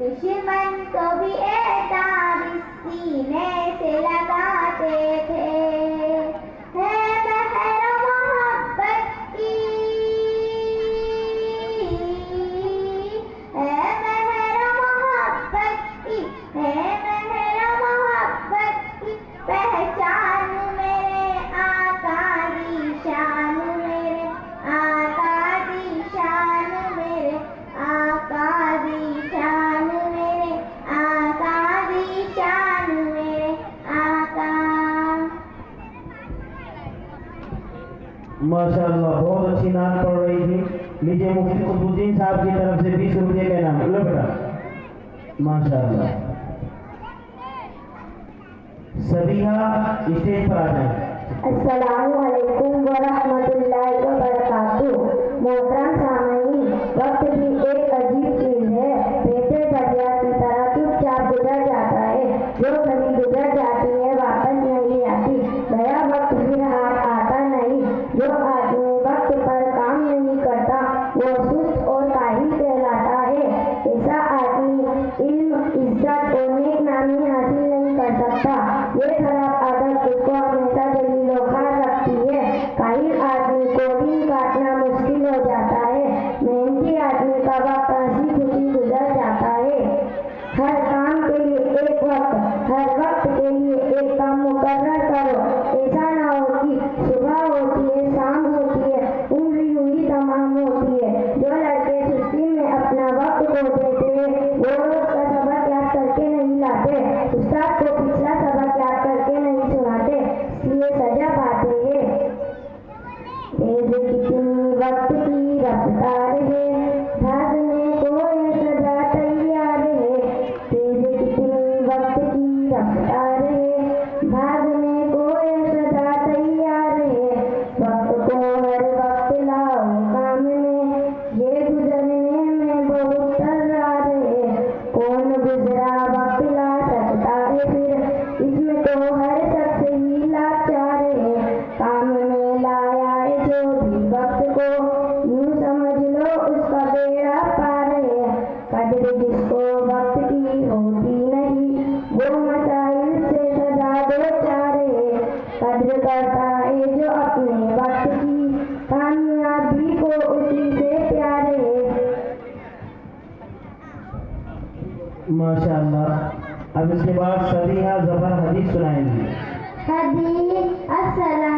दुश्मन को भी एताब सीने से लगाते थे। है महर मोहब्बत की, है महर मोहब्बत की, है महर मोहब्बत की पहचान मेरे आका दी शान, मेरे आका दी शान, मेरे आका दी शान, मेरे आका दी शान, मेरे आका। माशाअल्लाह, बहुत अच्छी नात पढ़ रही थी। लीजिए मुफ्ती कुतुबुद्दीन साहब की तरफ से 20 रुपये का इनाम। लो बेटा, माशाअल्लाह। सबिहा स्टेज पर आ जाए। अस्सलामु अलैकुम व रहमतुल्लाहि व बरकातुहू। मोहतरम सामईन, वक्त भी एक अजीब चीज है। बेटे दरिया की तरह चुपचाप गुजर जाता है। जो कभी गुजर जाती है वापस नहीं आती। गया वक्त फिर हाथ आता नहीं। जो आदमी वक्त पर काम नहीं करता वो सुस्त और काहिल कहलाता है। ऐसा आदमी इल्म, इज्जत और नेक नामी हासिल नहीं कर सकता। ये खराब आदत उसको हमेशा जलीलो खार रखती है। काहिल आदमी को दिन काटना मुश्किल हो जाता है। मेहनती आदमी का वक्त हंसी खुशी गुजर जाता है। हर काम के लिए एक वक्त, हर वक्त के लिए एक काम मुकर्रर करो। ऐसा ना हो कि सुबह होती है, शाम होती है, उम्र यूं ही तमाम होती है। जो लड़के सुस्ती में अपना वक्त खो देते हैं वो रोज का सबक याद करके नहीं लाते, उस्ताद को पिछला सबक याद करके नहीं सुनाते, इसलिए सजा पाते हैं। तेज कितनी वक्त की रफ्तार है, भागने को ये सदा तैयार है। तेज कितनी वक्त की रफ्तार है, भागने को ये सदा तैयार है। वक्त को हर वक्त लाओ काम में, ये गुजरने में बहुत तर्रार है। कौन गुजरा वक्त ला सकता है फिर, इसमें तो हर शख्स ही लाचार है। काम में लाया है जो भी वक्त को, यूं समझ लो उसका बेड़ा पार है। कदर जिसको वक्त की होती नहीं वो मसाइल से सदा दो चार है। कदर करता है जो अपने वक्त की, कामयाबी को उसी से प्यार है। माशाअल्लाह। अब इसके बाद सबिहा ज़फर हदीस सुनाएंगी। हदीस। अस्सलाम